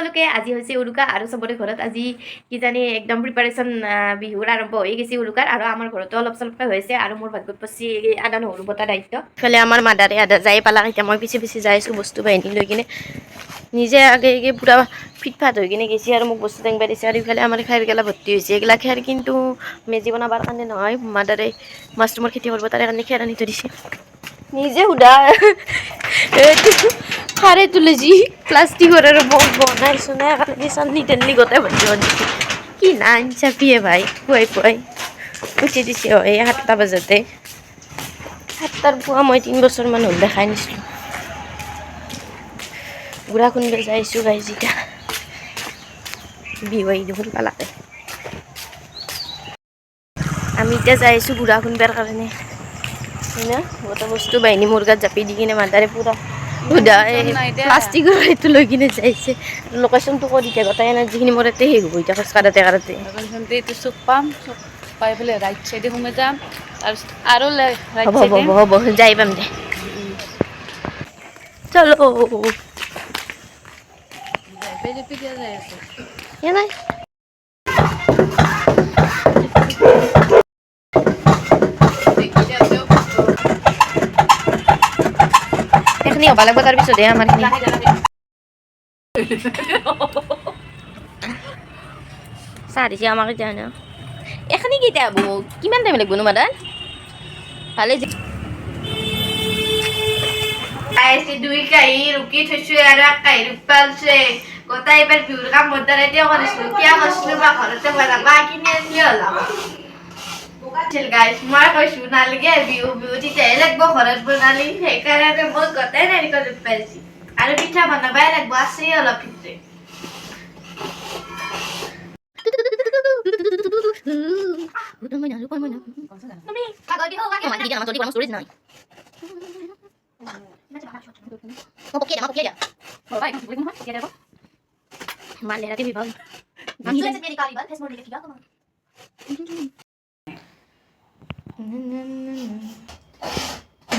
সকলোকে আজি হৈছে উৰুকা আৰু চবৰে ঘৰত আজি কিজানি একদম প্ৰিপাৰেশ্যন বিহুৰ আৰম্ভ হৈ গৈছে উৰুকাৰ আৰু আমাৰ ঘৰতো অলপ চলপকৈ হৈছে আৰু মোৰ ভাগ্যত পচি আদা নহৰু বটা দায়িত্ব ইফালে আমাৰ মাদাৰে আদা যাই পালাক এতিয়া মই পিছে পিছে যাই আছোঁ বস্তু বাহিনী লৈ কিনে নিজে আগে আগে পূৰা ফিটফাট হৈ কিনে গেছি আৰু মোক বস্তু দাঙিব দিছে আৰু ইফালে আমাৰ খেৰগিলা ভৰ্তি হৈছে এইগিলা খেৰ কিন্তু মেজি বনাবৰ কাৰণে নহয় মাদাৰে মাছৰুমৰ খেতি কৰিব তাৰে কাৰণে খেৰ আনি থৈ দিছে নিজে সুধা খাৰে তুলে যি প্লাষ্টিকৰ আৰু বনাইছো না চান্নি টান্নি গোটেই ভৰ্তি কৰি দিছে কি নাইন চাপিয়ে ভাই পুৱাই পুৱাই উঠি দিছে হয় 7টা বজাতে 7টাৰ পুৱা মই 3 বছৰমান হ'ল দেখাই নিছিলোঁ গুড়া খুন্দিব যাইছোঁ গাই যেতিয়া বিহু আহি দেখোন পালাকে আমি এতিয়া যাই আছোঁ গুড়া খুন্দিবৰ কাৰণে হয় না গোটেই বস্তু বাহিনী মোৰ গাত জাপি দি কিনে মাদাৰে পূৰা সুধা প্লাষ্টিকৰ সেইটো লৈ কিনে যাইছে লোকেশ্যনটো কৈ দিছে গোটেই এনাৰ্জিখিনি মোৰ ইয়াতে শেষ হ'ব এতিয়া খোজ কাঢ়োঁতে এইটো চুক পাম চুক পাই পেলাই ৰাইট চাইডে সোমাই যাম তাৰপিছত আৰু হ'ব হ'ব হ'ব হ'ব যাই পাম দে চলো নাই এখনি হ'ব লাগিব তাৰপিছতহে আমাৰখিনি চাহ দিছে আমাক এতিয়া ন এখনি কেইটা হ'ব কিমান টাইম লাগিব নো মাদাৰ ভালে দুই কাঁহী ৰুকি থৈছো আৰু এক কাঁহী ৰুপালছে গোটাই এইবাৰ বিহুৰ কাম মদাৰে এতিয়া কৰিছিলো কিয় কৰিছিলো বা ঘৰতে বনাবা কিনি আনি ওলাব গাইছ মই কৈছো নালাগে বিহু বিহু তেতিয়াহে লাগব ঘৰত বনালি সেইকাৰণে মই গোটাই নাৰিকল ৰুপাইছি আৰু পিঠা বনাবাই লাগব আছে অলপ ভিতৰে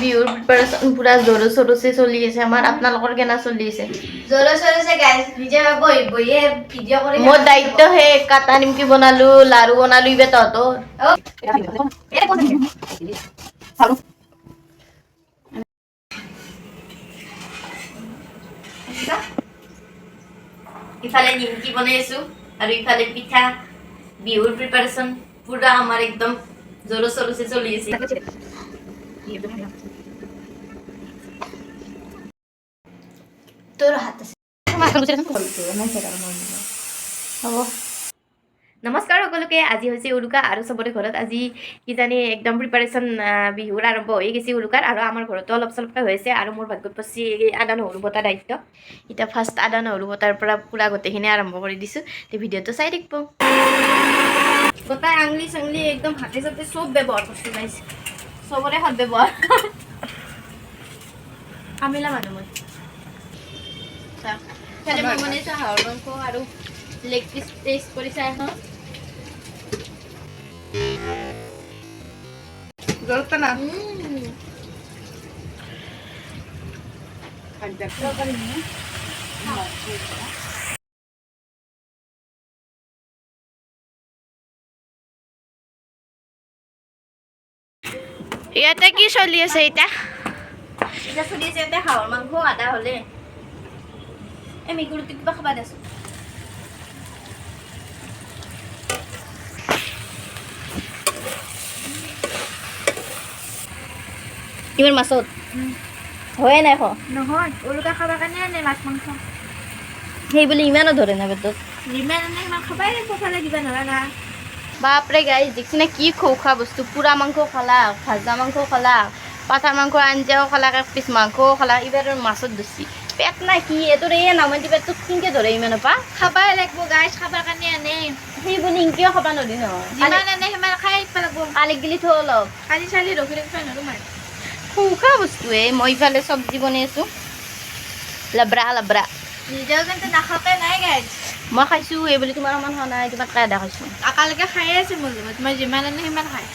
বিহুৰ প্ৰিপাৰেশ্যন পুৰা জোৰো চোৰছে চলি আছে আমাৰ আপোনালোকৰ কেনা চলি আছে জোৰো চোৰছে গাইজ নিজে বহি বহিয়ে ভিডিঅ' কৰি মোৰ দায়িত্ব হে কাটা নিমকি বনালো লাৰু বনালো ইবে তহঁতৰ ইফালে নিমকি বনাই আছো আৰু ইফালে পিঠা বিহুৰ প্ৰিপাৰেশ্যন পুৰা আমাৰ একদম জোৰো চোৰছে চলি আছে তোৰ হাত আছে হ'ব নমস্কাৰ সকলোকে আজি হৈছে উৰুকা আৰু চবৰে ঘৰত আজি কিজানি একদম প্ৰিপাৰেশ্যন বিহুৰ আৰম্ভ হৈ গৈছে উৰুকাৰ আৰু আমাৰ ঘৰতো অলপ চলপকৈ হৈছে আৰু মোৰ ভাগ্যত পচি আদা নহৰু বটা দায়িত্ব এতিয়া ফাৰ্ষ্ট আদা নহৰু বটাৰ পৰা পুৰা গোটেইখিনি আৰম্ভ কৰি দিছোঁ তে ভিডিঅ'টো চাই থাকিব গোটাই আঙুলি চাঙলি একদম হাতে চাতে চব ব্যৱহাৰ কৰিছোঁ গাইছ চবৰে হাত ব্যৱহাৰ কামিলা মানুহ মই খালি মই বনাইছোঁ হাঁহৰ মাংস আৰু লেগ পিচ টেষ্ট কৰি চাই এখন জলটা না ইয়াতে কি চলি আছে এতিয়া চলি আছে ইয়াতে হাঁহৰ মাংস আদা হ'লে এই মেকুৰীটো কিবা খাবা দেচোন ইমান মাছত হয়ে নাই নহয় উৰুকা খাবৰ কাৰণে আনে মাছ মাংস সেই বুলি ইমানো ধৰে না পেটত ইমান আনে ইমান খাবাই পফালে দিবা নোৱাৰা বাপৰে গাইজ দেখছি না কি খোৱা বস্তু পুৰা মাংস খালা ভাজা মাংস খালা পাঠাৰ মাংস আঞ্জাও খালা এক পিচ মাংসও খালা এইবাৰ মাছত ধৰছি পেট নাই কি এইটোৰ এই নামতি পেটটো কিনকে ধৰে ইমানৰ পৰা খাবাই লাগিব গাইজ খাবৰ কাৰণে আনে সেই বুলি ইনকেও খাব নোৱাৰি নহয় যিমান আনে সিমান খাই লাগিব কালি গিলি থৈ অলপ কালি চালি ৰখি ৰাখিব নোৱাৰো মানে খোৱা বস্তুৱে মই ইফালে চব্জি বনাই আছোঁ লাব্ৰা লাব্ৰা নিজেও কিন্তু নাখাওঁকে নাই গাইজ মই খাইছোঁ এই বুলি তোমাৰ ইমান খোৱা নাই তোমাক আধা খাইছোঁ আকালৈকে খায়ে আছে মোৰ লগত মই যিমান আনে সিমান খাই